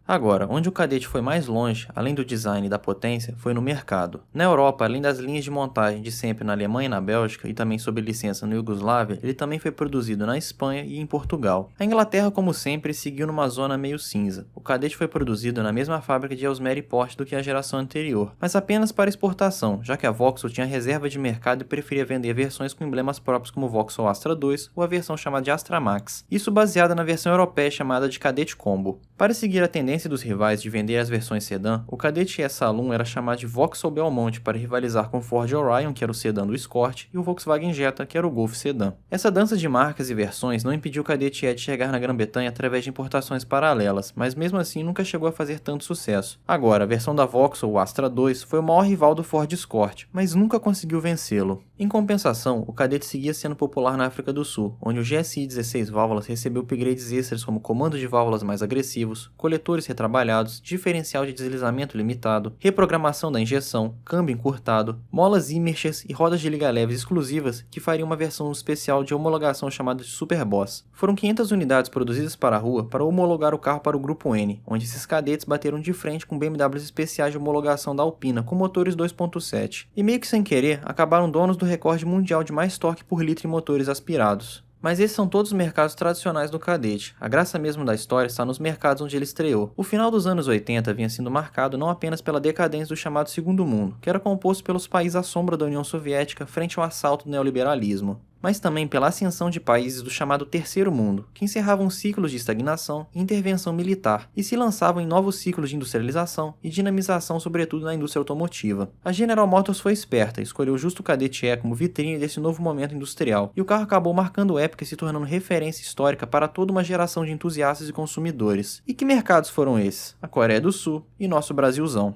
Agora, onde o Kadett foi mais longe, além do design e da potência, foi no mercado. Na Europa, além das linhas de montagem de sempre na Alemanha e na Bélgica, e também sob licença no Iugoslávia, ele também foi produzido na Espanha e em Portugal. A Inglaterra, como sempre, seguiu numa zona meio cinza. O Kadett foi produzido na mesma fábrica de Ellesmere Port do que a geração anterior, mas apenas para exportação, já que a Vauxhall tinha reserva de mercado e preferia vender versões com emblemas próprios como o Vauxhall Astra 2 ou a versão chamada de Astra Max, isso baseada na versão europeia chamada de Kadett Combo. Para seguir a tendência dos rivais de vender as versões sedã, o Kadett E Saloon era chamado de Vauxhall Belmont para rivalizar com o Ford Orion, que era o sedã do Escort, e o Volkswagen Jetta, que era o Golf sedã. Essa dança de marcas e versões não impediu o Kadett E de chegar na Grã-Bretanha através de importações paralelas, mas mesmo assim nunca chegou a fazer tanto sucesso. Agora, a versão da Vauxhall, o Astra 2, foi o maior rival do Ford Escort, mas nunca conseguiu vencê-lo. Em compensação, o Kadett seguia sendo popular na África do Sul, onde o GSI 16 válvulas recebeu upgrades extras como comando de válvulas mais agressivos, coletores retrabalhados, diferencial de deslizamento limitado, reprogramação da injeção, câmbio encurtado, molas Imerchers e rodas de liga leves exclusivas que fariam uma versão especial de homologação chamada de Superboss. Foram 500 unidades produzidas para a rua para homologar o carro para o Grupo N, onde esses cadetes bateram de frente com BMWs especiais de homologação da Alpina com motores 2.7, e meio que sem querer acabaram donos do recorde mundial de mais torque por litro em motores aspirados. Mas esses são todos os mercados tradicionais do Kadett. A graça mesmo da história está nos mercados onde ele estreou. O final dos anos 80 vinha sendo marcado não apenas pela decadência do chamado Segundo Mundo, que era composto pelos países à sombra da União Soviética frente ao assalto do neoliberalismo, mas também pela ascensão de países do chamado Terceiro Mundo, que encerravam ciclos de estagnação e intervenção militar e se lançavam em novos ciclos de industrialização e dinamização, sobretudo na indústria automotiva. A General Motors foi esperta e escolheu justo o Kadett E como vitrine desse novo momento industrial, e o carro acabou marcando época e se tornando referência histórica para toda uma geração de entusiastas e consumidores. E que mercados foram esses? A Coreia do Sul e nosso Brasilzão.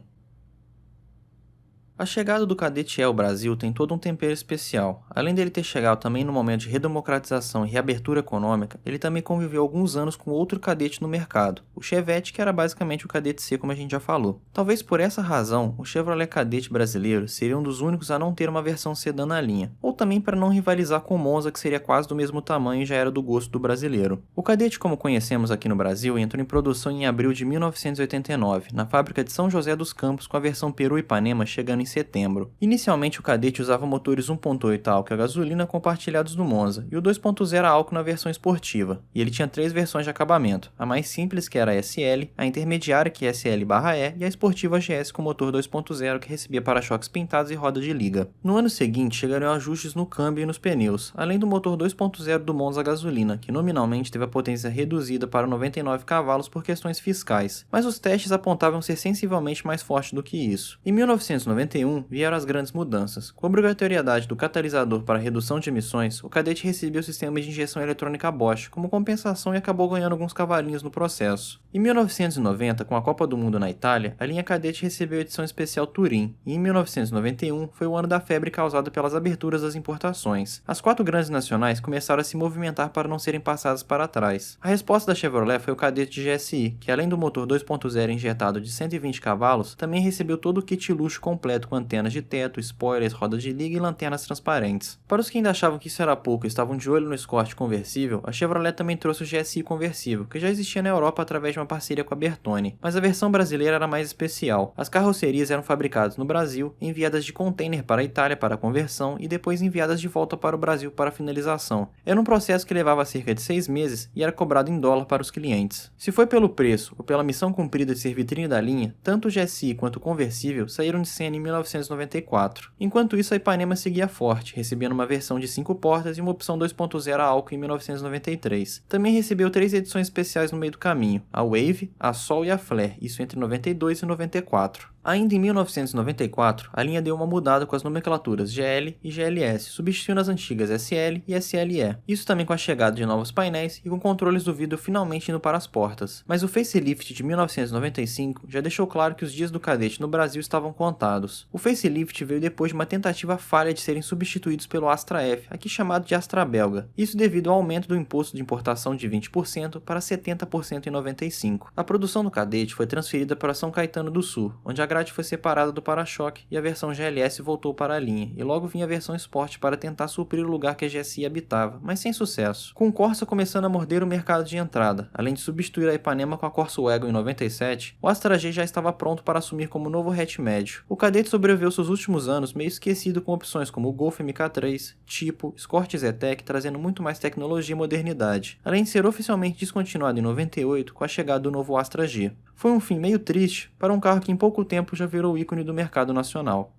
A chegada do Kadett E ao Brasil tem todo um tempero especial. Além dele ter chegado também no momento de redemocratização e reabertura econômica, ele também conviveu alguns anos com outro Kadett no mercado, o Chevette, que era basicamente o Kadett C, como a gente já falou. Talvez por essa razão, o Chevrolet Kadett brasileiro seria um dos únicos a não ter uma versão sedã na linha, ou também para não rivalizar com o Monza, que seria quase do mesmo tamanho e já era do gosto do brasileiro. O Kadett, como conhecemos aqui no Brasil, entrou em produção em abril de 1989, na fábrica de São José dos Campos, com a versão Peru Ipanema chegando em setembro. Inicialmente o Kadett usava motores 1.8 a álcool e a gasolina compartilhados do Monza, e o 2.0 a álcool na versão esportiva, e ele tinha 3 versões de acabamento, a mais simples, que era a SL, a intermediária, que é SL/E, e a esportiva GS com motor 2.0 que recebia para-choques pintados e roda de liga. No ano seguinte chegaram ajustes no câmbio e nos pneus, além do motor 2.0 do Monza a gasolina, que nominalmente teve a potência reduzida para 99 cavalos por questões fiscais, mas os testes apontavam ser sensivelmente mais forte do que isso. Em 1991 vieram as grandes mudanças. Com a obrigatoriedade do catalisador para redução de emissões, o Kadett recebeu o sistema de injeção eletrônica Bosch como compensação e acabou ganhando alguns cavalinhos no processo. Em 1990, com a Copa do Mundo na Itália, a linha Kadett recebeu a edição especial Touring, e em 1991 foi o ano da febre causada pelas aberturas das importações. As 4 grandes nacionais começaram a se movimentar para não serem passadas para trás. A resposta da Chevrolet foi o Kadett GSI, que além do motor 2.0 injetado de 120 cavalos, também recebeu todo o kit luxo completo completo com antenas de teto, spoilers, rodas de liga e lanternas transparentes. Para os que ainda achavam que isso era pouco e estavam de olho no Escort conversível, a Chevrolet também trouxe o GSI conversível, que já existia na Europa através de uma parceria com a Bertone, mas a versão brasileira era mais especial. As carrocerias eram fabricadas no Brasil, enviadas de container para a Itália para conversão e depois enviadas de volta para o Brasil para finalização. Era um processo que levava cerca de 6 meses e era cobrado em dólar para os clientes. Se foi pelo preço ou pela missão cumprida de ser vitrine da linha, tanto o GSI quanto o conversível saíram de cena em 1994. Enquanto isso, a Ipanema seguia forte, recebendo uma versão de 5 portas e uma opção 2.0 a álcool em 1993. Também recebeu 3 edições especiais no meio do caminho, a Wave, a Sol e a Flare, isso entre 92 e 94. Ainda em 1994, a linha deu uma mudada com as nomenclaturas GL e GLS, substituindo as antigas SL e SLE. Isso também com a chegada de novos painéis e com controles do vidro finalmente indo para as portas. Mas o facelift de 1995 já deixou claro que os dias do Cadete no Brasil estavam contados. O facelift veio depois de uma tentativa falha de serem substituídos pelo Astra F, aqui chamado de Astra Belga. Isso devido ao aumento do imposto de importação de 20% para 70% em 95. A produção do Cadete foi transferida para São Caetano do Sul, onde a grade foi separada do para-choque e a versão GLS voltou para a linha, e logo vinha a versão Sport para tentar suprir o lugar que a GSI habitava, mas sem sucesso. Com o Corsa começando a morder o mercado de entrada, além de substituir a Ipanema com a Corsa Wagon em 97, o Astra G já estava pronto para assumir como novo hatch médio. O Cadete sobreviveu seus últimos anos meio esquecido com opções como o Golf MK3, Tipo, Escort Zetec trazendo muito mais tecnologia e modernidade, além de ser oficialmente descontinuado em 98 com a chegada do novo Astra G. Foi um fim meio triste para um carro que em pouco tempo já virou ícone do mercado nacional.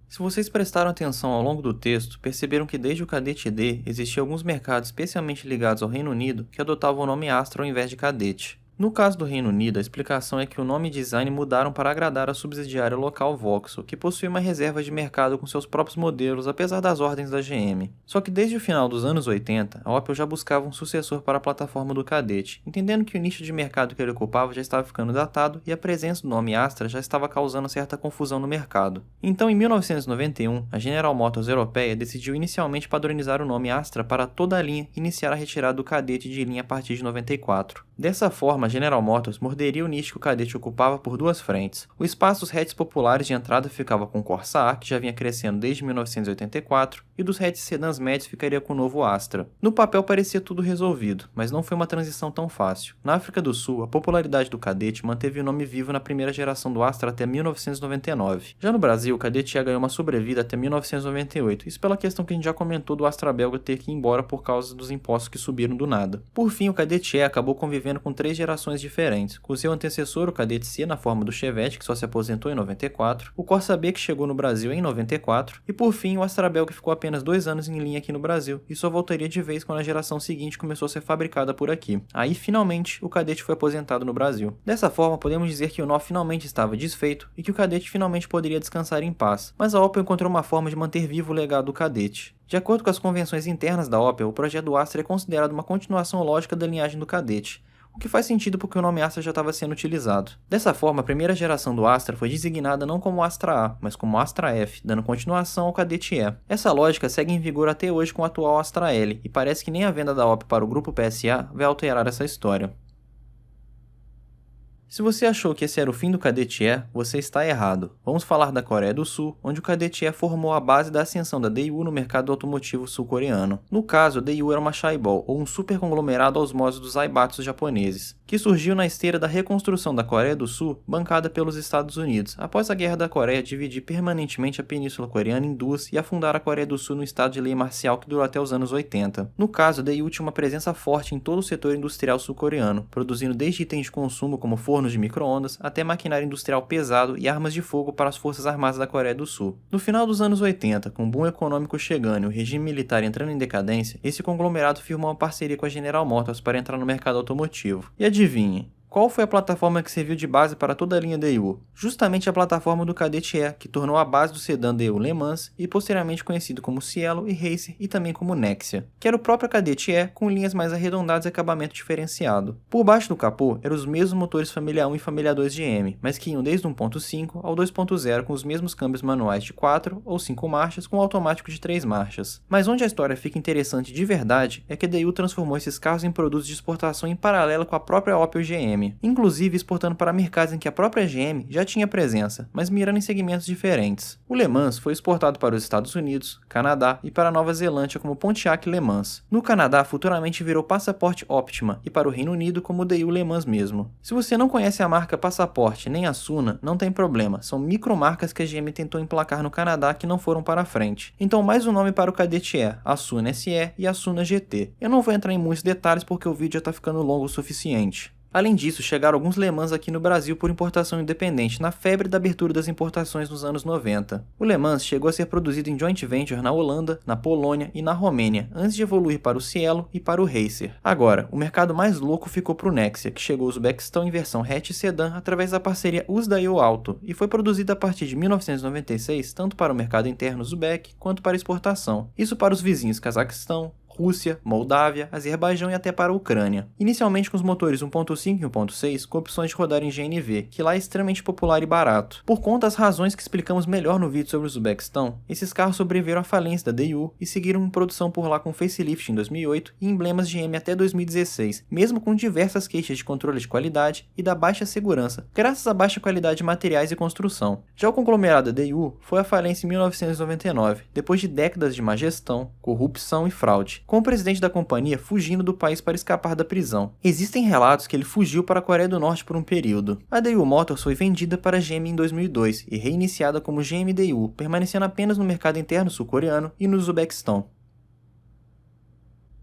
Se vocês prestaram atenção ao longo do texto, perceberam que desde o Cadete D existiam alguns mercados especialmente ligados ao Reino Unido que adotavam o nome Astra ao invés de Cadete. No caso do Reino Unido, a explicação é que o nome e design mudaram para agradar a subsidiária local Vauxhall, que possui uma reserva de mercado com seus próprios modelos, apesar das ordens da GM. Só que desde o final dos anos 80, a Opel já buscava um sucessor para a plataforma do Cadete, entendendo que o nicho de mercado que ele ocupava já estava ficando datado e a presença do nome Astra já estava causando certa confusão no mercado. Então, em 1991, a General Motors europeia decidiu inicialmente padronizar o nome Astra para toda a linha e iniciar a retirada do Cadete de linha a partir de 94. Dessa forma, a General Motors morderia o nicho que o Cadete ocupava por duas frentes. O espaço dos hatches populares de entrada ficava com o Corsa A, que já vinha crescendo desde 1984, e dos hatches sedãs médios ficaria com o novo Astra. No papel parecia tudo resolvido, mas não foi uma transição tão fácil. Na África do Sul, a popularidade do Cadete manteve o nome vivo na primeira geração do Astra até 1999. Já no Brasil, o Cadete já ganhou uma sobrevida até 1998, isso pela questão que a gente já comentou do Astra Belga ter que ir embora por causa dos impostos que subiram do nada. Por fim, o Cadete E acabou convivendo com 3 gerações diferentes, com seu antecessor, o Cadete C, na forma do Chevette, que só se aposentou em 94, o Corsa B, que chegou no Brasil em 94, e por fim o Astra Belga, que ficou apenas 2 anos em linha aqui no Brasil, e só voltaria de vez quando a geração seguinte começou a ser fabricada por aqui. Aí, finalmente, o Cadete foi aposentado no Brasil. Dessa forma, podemos dizer que o nó finalmente estava desfeito e que o Cadete finalmente poderia descansar em paz, mas a Opel encontrou uma forma de manter vivo o legado do Cadete. De acordo com as convenções internas da Opel, o projeto do Astra é considerado uma continuação lógica da linhagem do Cadete, o que faz sentido porque o nome Astra já estava sendo utilizado. Dessa forma, a primeira geração do Astra foi designada não como Astra A, mas como Astra F, dando continuação ao Cadete E. Essa lógica segue em vigor até hoje com o atual Astra L, e parece que nem a venda da Opel para o grupo PSA vai alterar essa história. Se você achou que esse era o fim do Cadete E, você está errado. Vamos falar da Coreia do Sul, onde o Cadete E formou a base da ascensão da Daewoo no mercado automotivo sul-coreano. No caso, a Daewoo era uma chaebol, ou um super conglomerado aos modos dos Zaibatsu japoneses, que surgiu na esteira da reconstrução da Coreia do Sul, bancada pelos Estados Unidos, após a Guerra da Coreia dividir permanentemente a Península Coreana em duas e afundar a Coreia do Sul no estado de lei marcial que durou até os anos 80. No caso, a Daewoo tinha uma presença forte em todo o setor industrial sul-coreano, produzindo desde itens de consumo como fornos de micro-ondas até maquinário industrial pesado e armas de fogo para as Forças Armadas da Coreia do Sul. No final dos anos 80, com o boom econômico chegando e o regime militar entrando em decadência, esse conglomerado firmou uma parceria com a General Motors para entrar no mercado automotivo. E adivinhe, qual foi a plataforma que serviu de base para toda a linha Daewoo? Justamente a plataforma do Cadete E, que tornou a base do sedã Daewoo Le Mans e posteriormente conhecido como Cielo e Racer e também como Nexia, que era o próprio Cadete E com linhas mais arredondadas e acabamento diferenciado. Por baixo do capô eram os mesmos motores Família 1 e Família 2 de GM, mas que iam desde 1.5 ao 2.0 com os mesmos câmbios manuais de 4 ou 5 marchas com automático de 3 marchas. Mas onde a história fica interessante de verdade é que a Daewoo transformou esses carros em produtos de exportação em paralelo com a própria Opel GM. GM, inclusive exportando para mercados em que a própria GM já tinha presença, mas mirando em segmentos diferentes. O Le Mans foi exportado para os Estados Unidos, Canadá e para a Nova Zelândia como Pontiac Le Mans. No Canadá, futuramente virou Passaporte Optima e para o Reino Unido como DU Le Mans mesmo. Se você não conhece a marca Passaporte nem a Suna, não tem problema, são micromarcas que a GM tentou emplacar no Canadá que não foram para frente. Então mais um nome para o Kadett é a Suna SE e a Suna GT. Eu não vou entrar em muitos detalhes porque o vídeo já está ficando longo o suficiente. Além disso, chegaram alguns Le Mans aqui no Brasil por importação independente, na febre da abertura das importações nos anos 90. O Le Mans chegou a ser produzido em joint venture na Holanda, na Polônia e na Romênia, antes de evoluir para o Cielo e para o Racer. Agora, o mercado mais louco ficou para o Nexia, que chegou ao Uzbequistão em versão hatch e sedã através da parceria Uzdail Auto, e foi produzida a partir de 1996 tanto para o mercado interno uzbek quanto para exportação. Isso para os vizinhos Cazaquistão, Rússia, Moldávia, Azerbaijão e até para a Ucrânia. Inicialmente com os motores 1.5 e 1.6, com opções de rodar em GNV, que lá é extremamente popular e barato. Por conta das razões que explicamos melhor no vídeo sobre o Uzbequistão, esses carros sobreviveram à falência da DU e seguiram em produção por lá com facelift em 2008 e emblemas GM até 2016, mesmo com diversas queixas de controle de qualidade e da baixa segurança, graças à baixa qualidade de materiais e construção. Já o conglomerado da DU foi à falência em 1999, depois de décadas de má gestão, corrupção e fraude, com o presidente da companhia fugindo do país para escapar da prisão. Existem relatos que ele fugiu para a Coreia do Norte por um período. A Daewoo Motors foi vendida para a GM em 2002 e reiniciada como GM Daewoo, permanecendo apenas no mercado interno sul-coreano e no Uzbequistão.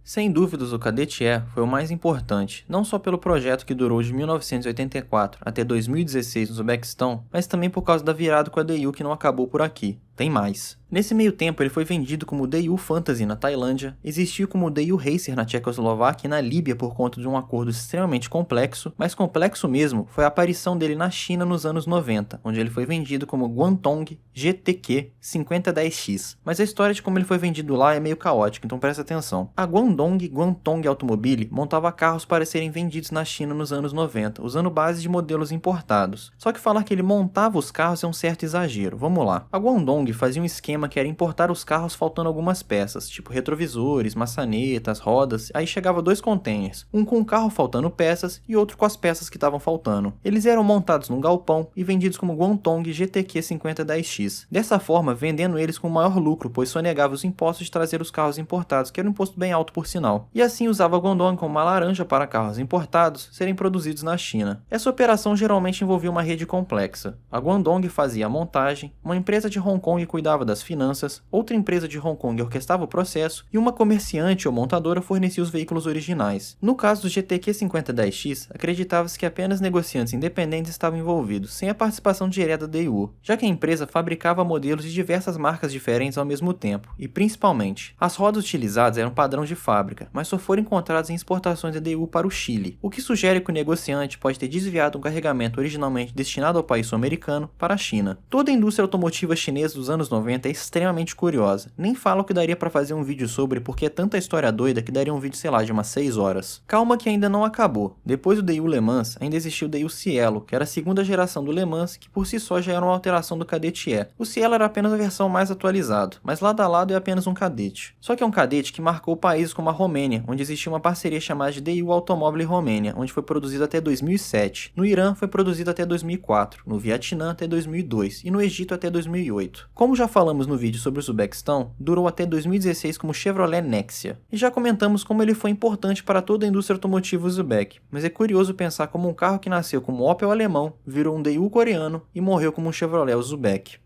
Sem dúvidas, o Kadett E foi o mais importante, não só pelo projeto que durou de 1984 até 2016 no Uzbequistão, mas também por causa da virada com a Daewoo que não acabou por aqui. Tem mais. Nesse meio tempo, ele foi vendido como Daewoo Fantasy na Tailândia, existiu como Daewoo Racer na Tchecoslováquia e na Líbia por conta de um acordo extremamente complexo, mas complexo mesmo foi a aparição dele na China nos anos 90, onde ele foi vendido como Guangdong GTQ 5010X. Mas a história de como ele foi vendido lá é meio caótica, então presta atenção. A Guangdong Automobile montava carros para serem vendidos na China nos anos 90, usando base de modelos importados. Só que falar que ele montava os carros é um certo exagero. Vamos lá. A Guangdong fazia um esquema que era importar os carros faltando algumas peças, tipo retrovisores, maçanetas, rodas, aí chegava 2 containers, um com o carro faltando peças e outro com as peças que estavam faltando. Eles eram montados num galpão e vendidos como Guangdong GTQ 5010X. Dessa forma, vendendo eles com maior lucro, pois sonegava os impostos de trazer os carros importados, que era um imposto bem alto por sinal. E assim usava a Guangdong como uma laranja para carros importados serem produzidos na China. Essa operação geralmente envolvia uma rede complexa. A Guangdong fazia a montagem, uma empresa de Hong Kong cuidava das finanças, outra empresa de Hong Kong orquestrava o processo e uma comerciante ou montadora fornecia os veículos originais. No caso do GTQ 5010X, acreditava-se que apenas negociantes independentes estavam envolvidos, sem a participação direta da Daewoo, já que a empresa fabricava modelos de diversas marcas diferentes ao mesmo tempo, e principalmente, as rodas utilizadas eram padrão de fábrica, mas só foram encontradas em exportações da Daewoo para o Chile, o que sugere que o negociante pode ter desviado um carregamento originalmente destinado ao país sul-americano para a China. Toda a indústria automotiva chinesa dos anos 90 é extremamente curiosa. Nem falo que daria pra fazer um vídeo sobre porque é tanta história doida que daria um vídeo, sei lá, de umas 6 horas. Calma que ainda não acabou. Depois do Daewoo Le Mans, ainda existiu o Daewoo Cielo, que era a segunda geração do Le Mans, que por si só já era uma alteração do Kadett E. O Cielo era apenas a versão mais atualizada, mas lado a lado é apenas um Kadett. Só que é um Kadett que marcou países como a Romênia, onde existia uma parceria chamada de Daewoo Automobile Romênia, onde foi produzido até 2007. No Irã foi produzido até 2004, no Vietnã até 2002 e no Egito até 2008. Como já falamos no vídeo sobre o Uzbequistão, durou até 2016 como Chevrolet Nexia. E já comentamos como ele foi importante para toda a indústria automotiva uzbek, mas é curioso pensar como um carro que nasceu como Opel alemão, virou um Daewoo coreano e morreu como um Chevrolet uzbek.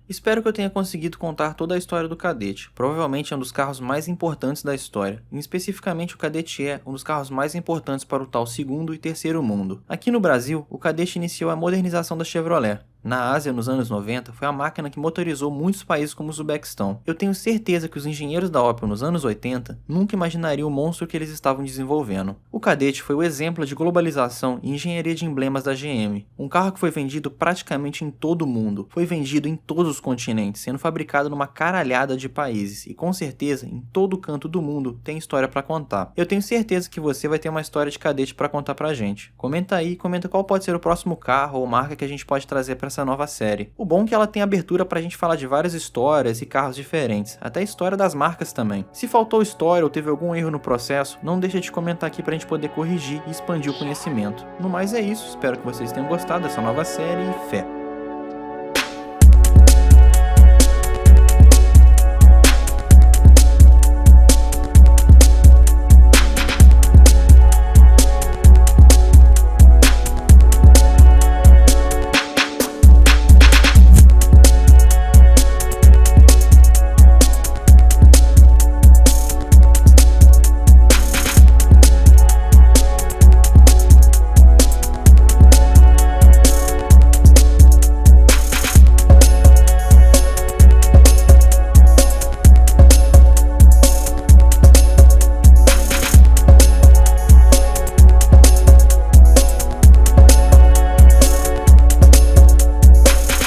Espero que eu tenha conseguido contar toda a história do Kadett. Provavelmente é um dos carros mais importantes da história, e especificamente o Kadett E, um dos carros mais importantes para o tal segundo e terceiro mundo. Aqui no Brasil, o Kadett iniciou a modernização da Chevrolet. Na Ásia, nos anos 90, foi a máquina que motorizou muitos países como o Uzbequistão. Eu tenho certeza que os engenheiros da Opel nos anos 80 nunca imaginariam o monstro que eles estavam desenvolvendo. O Kadett foi o exemplo de globalização e engenharia de emblemas da GM. Um carro que foi vendido praticamente em todo o mundo. Foi vendido em todos os continentes, sendo fabricado numa caralhada de países. E com certeza, em todo canto do mundo, tem história pra contar. Eu tenho certeza que você vai ter uma história de Kadett pra contar pra gente. Comenta aí, comenta qual pode ser o próximo carro ou marca que a gente pode trazer pra nessa nova série. O bom é que ela tem abertura pra gente falar de várias histórias e carros diferentes, até a história das marcas também. Se faltou história ou teve algum erro no processo, não deixa de comentar aqui pra gente poder corrigir e expandir o conhecimento. No mais é isso, espero que vocês tenham gostado dessa nova série e fé!